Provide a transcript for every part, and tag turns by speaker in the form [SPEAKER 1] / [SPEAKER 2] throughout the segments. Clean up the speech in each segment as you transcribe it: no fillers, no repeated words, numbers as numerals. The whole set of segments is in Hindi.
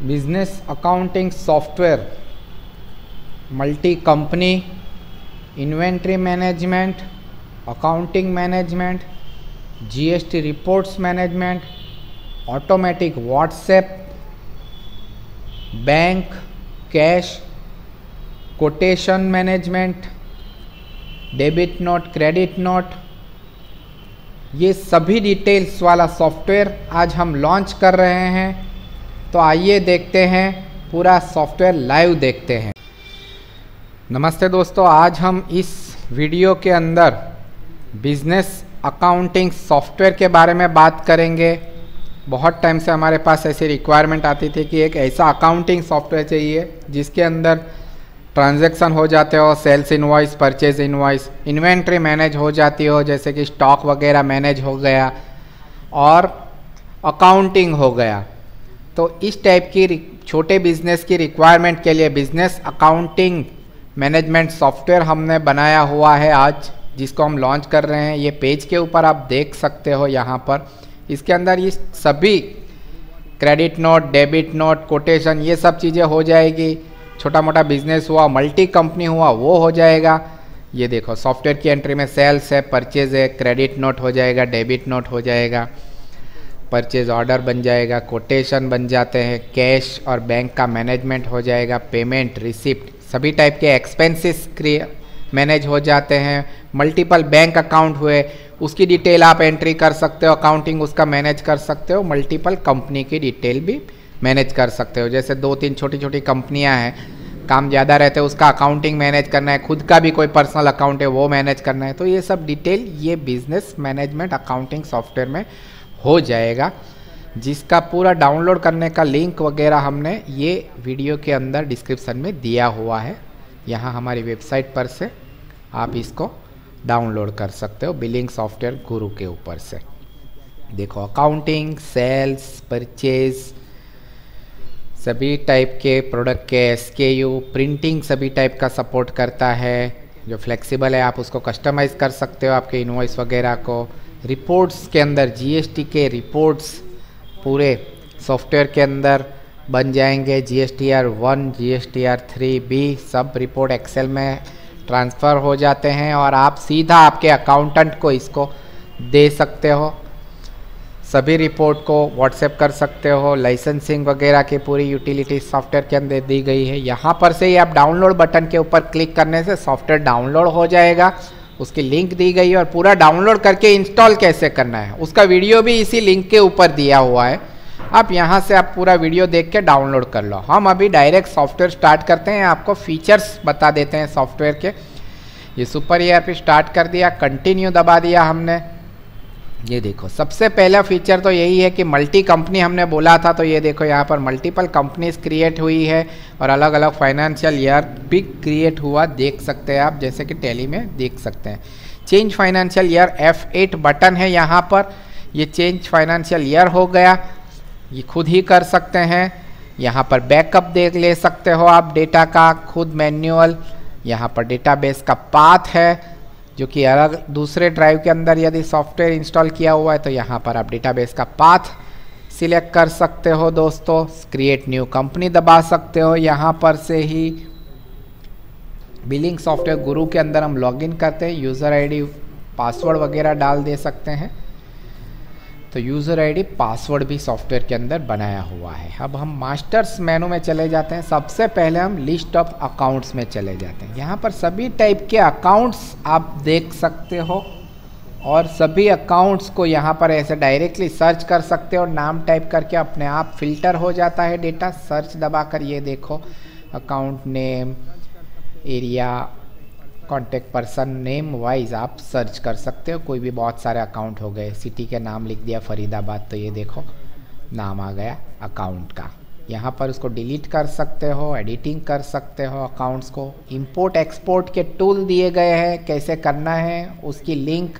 [SPEAKER 1] Business accounting software, multi company, inventory management, accounting management, GST reports management, automatic WhatsApp, bank, cash, quotation management, debit note, credit note, ये सभी डिटेल्स वाला सॉफ्टवेयर आज हम लॉन्च कर रहे हैं। तो आइए देखते हैं, पूरा सॉफ्टवेयर लाइव देखते हैं। नमस्ते दोस्तों, आज हम इस वीडियो के अंदर बिजनेस अकाउंटिंग सॉफ्टवेयर के बारे में बात करेंगे। बहुत टाइम से हमारे पास ऐसी रिक्वायरमेंट आती थी कि एक ऐसा अकाउंटिंग सॉफ्टवेयर चाहिए जिसके अंदर ट्रांजैक्शन हो जाते हो, sales invoice, purchase invoice, inventory manage हो जाती हो, जैसे कि स्टॉक वगैरह मैनेज हो गया और अकाउंटिंग हो गया। तो इस टाइप की छोटे बिजनेस की रिक्वायरमेंट के लिए बिजनेस अकाउंटिंग मैनेजमेंट सॉफ्टवेयर हमने बनाया हुआ है आज, जिसको हम लॉन्च कर रहे हैं। ये पेज के ऊपर आप देख सकते हो यहाँ पर। इसके अंदर ये सभी credit note, debit note, quotation, ये सब चीज़ें हो जाएगी। छोटा मोटा बिजनेस हुआ, मल्टी कंपनी हुआ, वो हो जाएगा। ये देखो, सॉफ्टवेयर की एंट्री में सेल्स है, परचेज है, क्रेडिट नोट हो जाएगा, डेबिट नोट हो जाएगा, परचेज ऑर्डर बन जाएगा, कोटेशन बन जाते हैं, कैश और बैंक का मैनेजमेंट हो जाएगा, पेमेंट, रिसिप्ट, सभी टाइप के एक्सपेंसेस मैनेज हो जाते हैं। मल्टीपल बैंक अकाउंट हुए, उसकी डिटेल आप एंट्री कर सकते हो, अकाउंटिंग उसका मैनेज कर सकते हो। मल्टीपल कंपनी की डिटेल भी मैनेज कर सकते हो। जैसे 2-3 छोटी छोटी कंपनियां हैं, काम ज़्यादा रहते हैं, उसका अकाउंटिंग मैनेज करना है, खुद का भी कोई पर्सनल अकाउंट है वो मैनेज करना है, तो ये सब डिटेल ये बिजनेस मैनेजमेंट अकाउंटिंग सॉफ्टवेयर में हो जाएगा, जिसका पूरा डाउनलोड करने का लिंक वगैरह हमने ये वीडियो के अंदर डिस्क्रिप्शन में दिया हुआ है। यहाँ हमारी वेबसाइट पर से आप इसको डाउनलोड कर सकते हो, बिलिंग सॉफ्टवेयर गुरु के ऊपर से। देखो, अकाउंटिंग, सेल्स, परचेज, सभी टाइप के प्रोडक्ट के SKU, प्रिंटिंग सभी टाइप का सपोर्ट करता है। जो फ्लेक्सिबल है, आप उसको कस्टमाइज़ कर सकते हो आपके इनवॉइस वगैरह को। रिपोर्ट्स के अंदर GST के रिपोर्ट्स पूरे सॉफ्टवेयर के अंदर बन जाएंगे। GSTR 1, GSTR 3B सब रिपोर्ट एक्सेल में ट्रांसफ़र हो जाते हैं और आप सीधा आपके अकाउंटेंट को इसको दे सकते हो। सभी रिपोर्ट को व्हाट्सएप कर सकते हो। लाइसेंसिंग वगैरह की पूरी यूटिलिटी सॉफ्टवेयर के अंदर दी गई है। यहाँ पर से ही आप डाउनलोड बटन के ऊपर क्लिक करने से सॉफ्टवेयर डाउनलोड हो जाएगा। उसकी लिंक दी गई है और पूरा डाउनलोड करके इंस्टॉल कैसे करना है उसका वीडियो भी इसी लिंक के ऊपर दिया हुआ है। आप यहाँ से आप पूरा वीडियो देख के डाउनलोड कर लो। हम अभी डायरेक्ट सॉफ्टवेयर स्टार्ट करते हैं, आपको फीचर्स बता देते हैं सॉफ्टवेयर के। ये सुपर ERP स्टार्ट कर दिया, कंटिन्यू दबा दिया हमने। ये देखो, सबसे पहला फीचर तो यही है कि मल्टी कंपनी हमने बोला था, तो ये देखो यहाँ पर मल्टीपल कंपनीज क्रिएट हुई है और अलग अलग फाइनेंशियल ईयर भी क्रिएट हुआ, देख सकते हैं आप, जैसे कि टैली में देख सकते हैं। Change financial year F8 button है यहाँ पर, ये चेंज फाइनेंशियल ईयर हो गया, ये खुद ही कर सकते हैं। यहाँ पर बैकअप देख ले सकते हो आप डेटा का, खुद मैन्युअल। यहाँ पर डेटाबेस का पाथ है, जो कि अलग दूसरे ड्राइव के अंदर यदि सॉफ्टवेयर इंस्टॉल किया हुआ है तो यहाँ पर आप डेटाबेस का पाथ सिलेक्ट कर सकते हो दोस्तों। क्रिएट न्यू कंपनी दबा सकते हो यहाँ पर से ही। बिलिंग सॉफ्टवेयर गुरु के अंदर हम लॉगिन करते हैं, यूज़र ID पासवर्ड वगैरह डाल दे सकते हैं। तो यूज़र ID पासवर्ड भी सॉफ्टवेयर के अंदर बनाया हुआ है। अब हम मास्टर्स मेनू में चले जाते हैं। सबसे पहले हम लिस्ट ऑफ अकाउंट्स में चले जाते हैं। यहाँ पर सभी टाइप के अकाउंट्स आप देख सकते हो और सभी अकाउंट्स को यहाँ पर ऐसे डायरेक्टली सर्च कर सकते हो। नाम टाइप करके अपने आप फिल्टर हो जाता है डेटा, सर्च दबाकर। ये देखो, account name, area, contact person, name wise आप सर्च कर सकते हो। कोई भी बहुत सारे अकाउंट हो गए, सिटी के नाम लिख दिया फरीदाबाद, तो ये देखो नाम आ गया अकाउंट का। यहाँ पर उसको डिलीट कर सकते हो, एडिटिंग कर सकते हो अकाउंट्स को। इंपोर्ट एक्सपोर्ट के टूल दिए गए हैं, कैसे करना है उसकी लिंक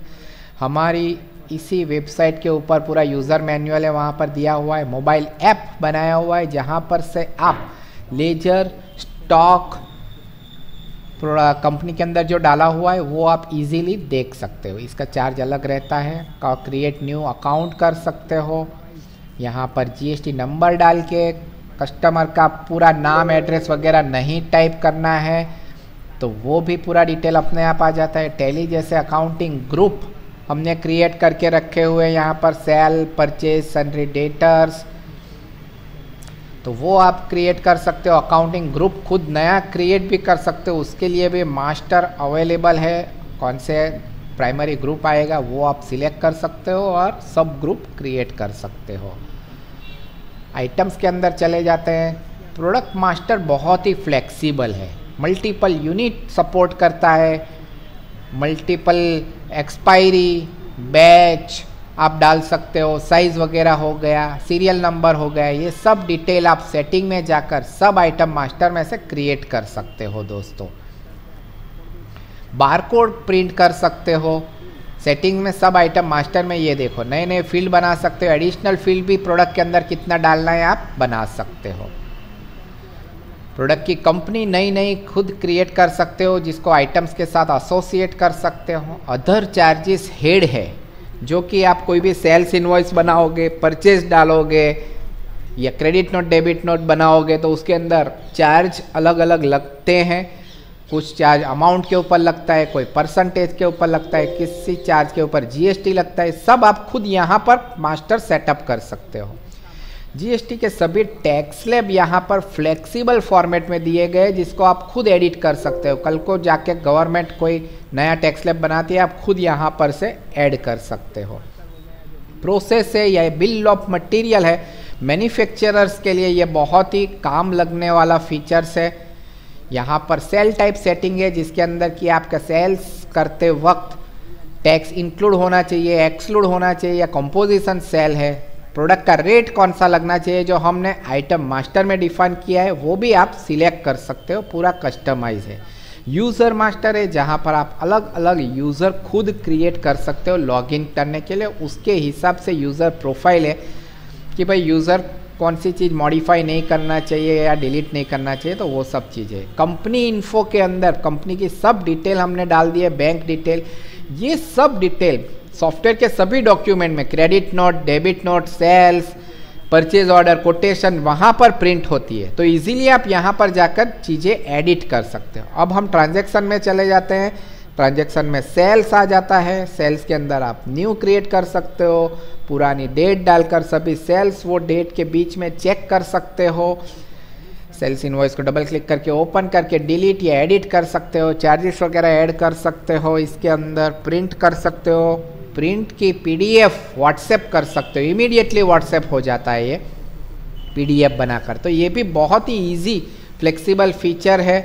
[SPEAKER 1] हमारी इसी वेबसाइट के ऊपर पूरा यूज़र मैनुअल है, वहाँ पर दिया हुआ है। मोबाइल ऐप बनाया हुआ है, जहाँ पर से आप लेजर, स्टॉक, कंपनी के अंदर जो डाला हुआ है वो आप इजीली देख सकते हो। इसका चार्ज अलग रहता है। क्रिएट न्यू अकाउंट कर सकते हो। यहाँ पर GST नंबर डाल के कस्टमर का पूरा नाम एड्रेस वगैरह नहीं टाइप करना है तो वो भी पूरा डिटेल अपने आप आ जाता है। टैली जैसे अकाउंटिंग ग्रुप हमने क्रिएट करके रखे हुए हैं यहाँ पर, सेल, परचेज, सन्ड्री डेटर्स, तो वो आप क्रिएट कर सकते हो। अकाउंटिंग ग्रुप खुद नया क्रिएट भी कर सकते हो, उसके लिए भी मास्टर अवेलेबल है। कौन से प्राइमरी ग्रुप आएगा वो आप सिलेक्ट कर सकते हो और सब ग्रुप क्रिएट कर सकते हो। आइटम्स के अंदर चले जाते हैं। प्रोडक्ट मास्टर बहुत ही फ्लेक्सिबल है, मल्टीपल यूनिट सपोर्ट करता है, मल्टीपल एक्सपायरी, बैच आप डाल सकते हो, साइज़ वगैरह हो गया, सीरियल नंबर हो गया, ये सब डिटेल आप सेटिंग में जाकर सब आइटम मास्टर में से क्रिएट कर सकते हो दोस्तों। बारकोड प्रिंट कर सकते हो सेटिंग में सब आइटम मास्टर में। ये देखो नए नए फील्ड बना सकते हो, एडिशनल फील्ड भी प्रोडक्ट के अंदर कितना डालना है आप बना सकते हो। प्रोडक्ट की कंपनी नई नई खुद क्रिएट कर सकते हो जिसको आइटम्स के साथ एसोसिएट कर सकते हो। अदर चार्जेस हेड है जो कि आप कोई भी सेल्स इनवॉइस बनाओगे, परचेज डालोगे या क्रेडिट नोट डेबिट नोट बनाओगे तो उसके अंदर चार्ज अलग अलग लगते हैं। कुछ चार्ज अमाउंट के ऊपर लगता है, कोई परसेंटेज के ऊपर लगता है, किसी चार्ज के ऊपर जीएसटी लगता है। सब आप खुद यहाँ पर मास्टर सेटअप कर सकते हो। जीएसटी के सभी टैक्स स्लैब यहाँ पर फ्लेक्सिबल फॉर्मेट में दिए गए जिसको आप खुद एडिट कर सकते हो। कल को जाके गवर्नमेंट कोई नया टैक्स स्लैब बनाती है आप खुद यहाँ पर से ऐड कर सकते हो। प्रोसेस है या बिल ऑफ मटेरियल है, मैन्युफैक्चरर्स के लिए ये बहुत ही काम लगने वाला फीचर्स है। यहाँ पर सेल टाइप सेटिंग है जिसके अंदर कि आपका सेल्स करते वक्त टैक्स इंक्लूड होना चाहिए, एक्सक्लूड होना चाहिए या कंपोजिशन सेल है। प्रोडक्ट का रेट कौन सा लगना चाहिए जो हमने आइटम मास्टर में डिफाइन किया है वो भी आप सिलेक्ट कर सकते हो, पूरा कस्टमाइज है। यूज़र मास्टर है जहाँ पर आप अलग अलग यूज़र खुद क्रिएट कर सकते हो लॉगिन करने के लिए। उसके हिसाब से यूज़र प्रोफाइल है कि भाई यूज़र कौन सी चीज़ मॉडिफाई नहीं करना चाहिए या डिलीट नहीं करना चाहिए, तो वो सब चीज़ें। कंपनी इन्फो के अंदर कंपनी की सब डिटेल हमने डाल दी है, बैंक डिटेल, ये सब डिटेल सॉफ्टवेयर के सभी डॉक्यूमेंट में credit note, debit note, sales, purchase order, quotation वहाँ पर प्रिंट होती है। तो इजीली आप यहाँ पर जाकर चीज़ें एडिट कर सकते हो। अब हम ट्रांजैक्शन में चले जाते हैं। ट्रांजैक्शन में सेल्स आ जाता है। सेल्स के अंदर आप न्यू क्रिएट कर सकते हो, पुरानी डेट डालकर सभी सेल्स वो डेट के बीच में चेक कर सकते हो। सेल्स इनवॉइस को डबल क्लिक करके ओपन करके डिलीट या एडिट कर सकते हो। चार्जेस वगैरह ऐड कर सकते हो। इसके अंदर प्रिंट कर सकते हो। प्रिंट की पीडीएफ व्हाट्सएप कर सकते हो, इमीडिएटली व्हाट्सएप हो जाता है ये पीडीएफ बनाकर। तो ये भी बहुत ही इजी फ्लेक्सिबल फीचर है।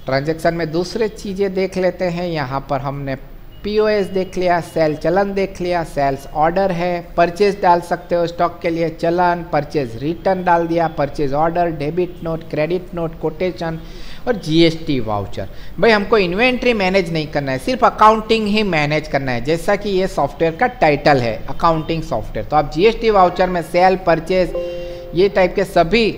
[SPEAKER 1] ट्रांजैक्शन में दूसरे चीज़ें देख लेते हैं। यहाँ पर हमने पीओएस देख लिया, सेल चलन देख लिया, सेल्स ऑर्डर है, परचेज डाल सकते हो स्टॉक के लिए चलन, परचेज रिटर्न डाल दिया, purchase order, debit note, credit note, quotation और जीएसटी वाउचर। भाई हमको इन्वेंट्री मैनेज नहीं करना है, सिर्फ अकाउंटिंग ही मैनेज करना है, जैसा कि ये सॉफ्टवेयर का टाइटल है अकाउंटिंग सॉफ्टवेयर। तो आप जीएसटी वाउचर में सेल, परचेज ये टाइप के सभी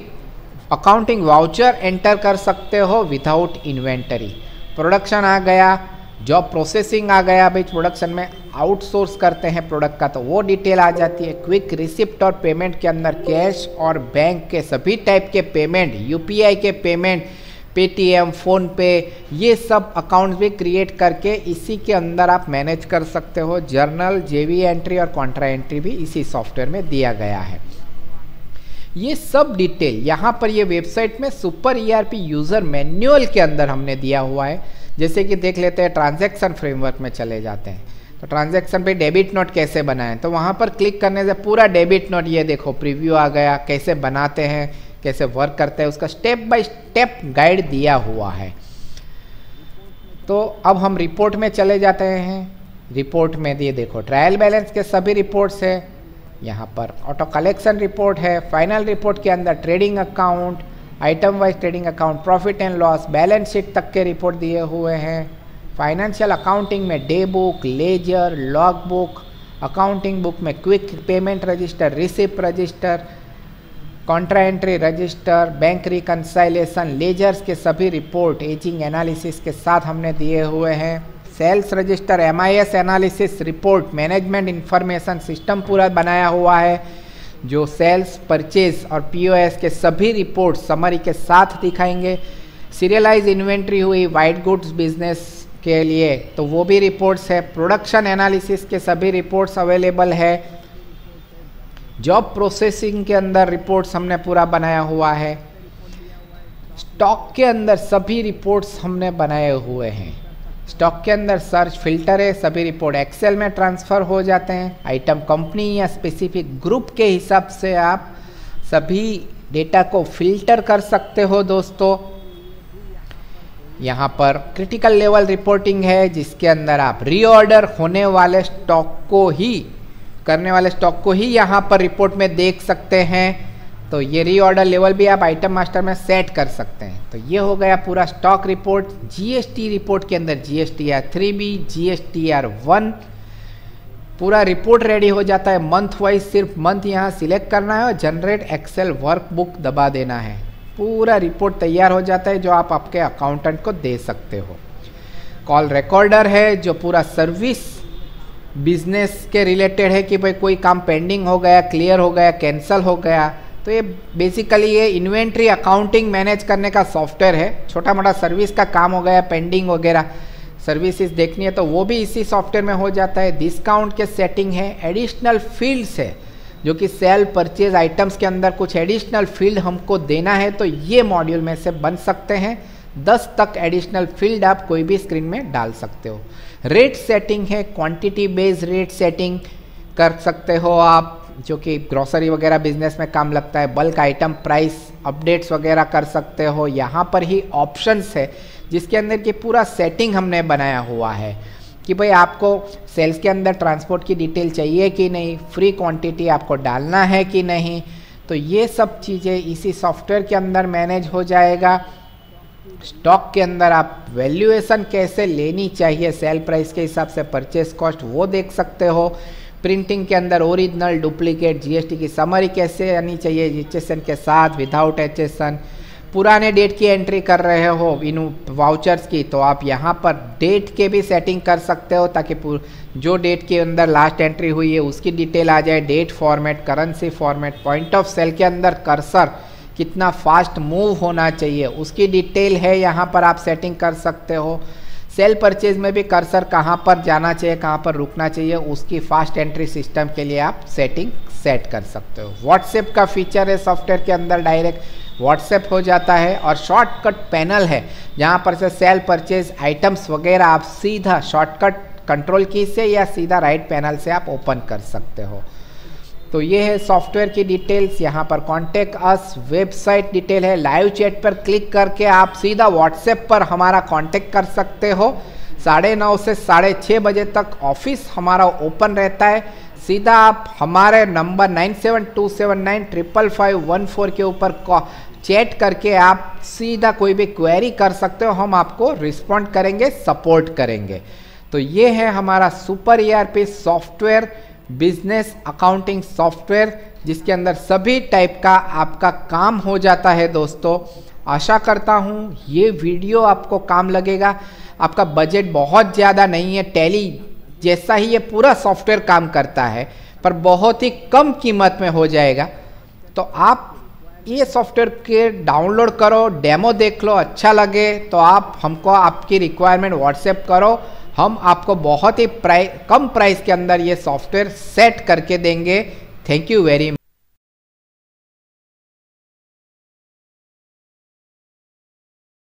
[SPEAKER 1] अकाउंटिंग वाउचर एंटर कर सकते हो विदाउट इन्वेंटरी। प्रोडक्शन आ गया, जॉब प्रोसेसिंग आ गया, भाई प्रोडक्शन में आउटसोर्स करते हैं प्रोडक्ट का तो वो डिटेल आ जाती है। क्विक रिसिप्ट और पेमेंट के अंदर कैश और बैंक के सभी टाइप के पेमेंट, यूपीआई के पेमेंट, पेटीएम, फ़ोन पे, ये सब अकाउंट्स भी क्रिएट करके इसी के अंदर आप मैनेज कर सकते हो। जर्नल, जेवी एंट्री और कॉन्ट्रा एंट्री भी इसी सॉफ्टवेयर में दिया गया है। ये सब डिटेल यहाँ पर ये वेबसाइट में सुपर ईआरपी यूज़र मैनुअल के अंदर हमने दिया हुआ है। जैसे कि देख लेते हैं, ट्रांजैक्शन फ्रेमवर्क में चले जाते हैं। तो ट्रांजैक्शन पे डेबिट नोट कैसे बनाएं, तो वहाँ पर क्लिक करने से पूरा डेबिट नोट ये देखो प्रीव्यू आ गया, कैसे बनाते हैं, कैसे वर्क करते हैं, उसका स्टेप बाय स्टेप गाइड दिया हुआ है। तो अब हम रिपोर्ट में चले जाते हैं। रिपोर्ट में ये देखो ट्रायल बैलेंस के सभी रिपोर्ट्स है। यहाँ पर ऑटो कलेक्शन रिपोर्ट है। फाइनल रिपोर्ट के अंदर trading account, item wise trading account, profit and loss, balance sheet तक के रिपोर्ट दिए हुए हैं। फाइनेंशियल अकाउंटिंग में day book, ledger, log book, accounting book में quick payment register, receipt register, contra entry register, bank reconciliation, ledgers के सभी रिपोर्ट एजिंग एनालिसिस के साथ हमने दिए हुए हैं। Sales register, MIS analysis report, management information system पूरा बनाया हुआ है। जो सेल्स, परचेज और पीओएस के सभी रिपोर्ट समरी के साथ दिखाएंगे। सीरियलाइज इन्वेंट्री हुई वाइट गुड्स बिजनेस के लिए तो वो भी रिपोर्ट्स है। प्रोडक्शन एनालिसिस के सभी रिपोर्ट्स अवेलेबल है। जॉब प्रोसेसिंग के अंदर रिपोर्ट्स हमने पूरा बनाया हुआ है। स्टॉक के अंदर सभी रिपोर्ट्स हमने बनाए हुए हैं। स्टॉक के अंदर सर्च फिल्टर है, सभी रिपोर्ट एक्सेल में ट्रांसफ़र हो जाते हैं। आइटम कंपनी या स्पेसिफिक ग्रुप के हिसाब से आप सभी डेटा को फिल्टर कर सकते हो दोस्तों। यहाँ पर क्रिटिकल लेवल रिपोर्टिंग है जिसके अंदर आप रीऑर्डर होने वाले स्टॉक को ही करने वाले स्टॉक को ही यहाँ पर रिपोर्ट में देख सकते हैं। तो ये रीऑर्डर लेवल भी आप आइटम मास्टर में सेट कर सकते हैं। तो ये हो गया पूरा स्टॉक रिपोर्ट। जीएसटी रिपोर्ट के अंदर GSTR 3B, GSTR 1 पूरा रिपोर्ट रेडी हो जाता है। मंथ वाइज सिर्फ मंथ यहाँ सिलेक्ट करना है और जनरेट एक्सेल वर्कबुक दबा देना है। पूरा रिपोर्ट तैयार हो जाता है जो आप आपके अकाउंटेंट को दे सकते हो। कॉल रिकॉर्डर है जो पूरा सर्विस बिजनेस के रिलेटेड है कि भाई कोई काम पेंडिंग हो गया, क्लियर हो गया, कैंसिल हो गया। तो ये बेसिकली ये इन्वेंट्री अकाउंटिंग मैनेज करने का सॉफ्टवेयर है। छोटा मोटा सर्विस का काम हो गया, पेंडिंग वगैरह सर्विसेज देखनी है तो वो भी इसी सॉफ्टवेयर में हो जाता है। डिस्काउंट के सेटिंग है, एडिशनल फील्ड्स है जो कि सेल परचेज आइटम्स के अंदर कुछ एडिशनल फील्ड हमको देना है तो ये मॉड्यूल में से बन सकते हैं। 10 तक एडिशनल फील्ड आप कोई भी स्क्रीन में डाल सकते हो। रेट सेटिंग है, क्वांटिटी बेस्ड रेट सेटिंग कर सकते हो आप, जो कि ग्रोसरी वगैरह बिजनेस में काम लगता है। बल्क आइटम प्राइस अपडेट्स वगैरह कर सकते हो। यहाँ पर ही ऑप्शंस है जिसके अंदर की पूरा सेटिंग हमने बनाया हुआ है कि भाई आपको सेल्स के अंदर ट्रांसपोर्ट की डिटेल चाहिए कि नहीं, फ्री क्वांटिटी आपको डालना है कि नहीं। तो ये सब चीज़ें इसी सॉफ्टवेयर के अंदर मैनेज हो जाएगा। स्टॉक के अंदर आप वैल्यूएशन कैसे लेनी चाहिए सेल प्राइस के हिसाब से, परचेस कॉस्ट वो देख सकते हो। प्रिंटिंग के अंदर ओरिजिनल, डुप्लीकेट, जीएसटी की समरी कैसे आनी चाहिए HSN के साथ, विदाउट HSN। पुराने डेट की एंट्री कर रहे हो इन वाउचर्स की तो आप यहाँ पर डेट के भी सेटिंग कर सकते हो ताकि जो डेट के अंदर लास्ट एंट्री हुई है उसकी डिटेल आ जाए। Date format, currency format, point of sale के अंदर कर्सर कितना फास्ट मूव होना चाहिए उसकी डिटेल है, यहाँ पर आप सेटिंग कर सकते हो। सेल परचेज में भी कर्सर कहाँ पर जाना चाहिए, कहाँ पर रुकना चाहिए, उसकी फास्ट एंट्री सिस्टम के लिए आप सेटिंग सेट कर सकते हो। व्हाट्सएप का फीचर है सॉफ्टवेयर के अंदर, डायरेक्ट व्हाट्सएप हो जाता है। और शॉर्टकट पैनल है जहाँ पर से सेल परचेज आइटम्स वगैरह आप सीधा शॉर्टकट कंट्रोल की से या सीधा राइट पैनल से आप ओपन कर सकते हो। तो ये है सॉफ्टवेयर की डिटेल्स। यहाँ पर कॉन्टेक्ट अस वेबसाइट डिटेल है। लाइव चैट पर क्लिक करके आप सीधा व्हाट्सएप पर हमारा कांटेक्ट कर सकते हो। 9:30 से 6:30 बजे तक ऑफिस हमारा ओपन रहता है। सीधा आप हमारे नंबर 9727955514 के ऊपर चैट करके आप सीधा कोई भी क्वेरी कर सकते हो, हम आपको रिस्पॉन्ड करेंगे, सपोर्ट करेंगे। तो ये है हमारा super ERP software, business accounting software, जिसके अंदर सभी टाइप का आपका काम हो जाता है दोस्तों। आशा करता हूँ ये वीडियो आपको काम लगेगा। आपका बजट बहुत ज़्यादा नहीं है, टैली जैसा ही ये पूरा सॉफ्टवेयर काम करता है पर बहुत ही कम कीमत में हो जाएगा। तो आप ये सॉफ्टवेयर के डाउनलोड करो, डेमो देख लो, अच्छा लगे तो आप हमको आपकी रिक्वायरमेंट व्हाट्सएप करो, हम आपको बहुत ही कम प्राइस के अंदर ये सॉफ्टवेयर सेट करके देंगे। Thank you very much.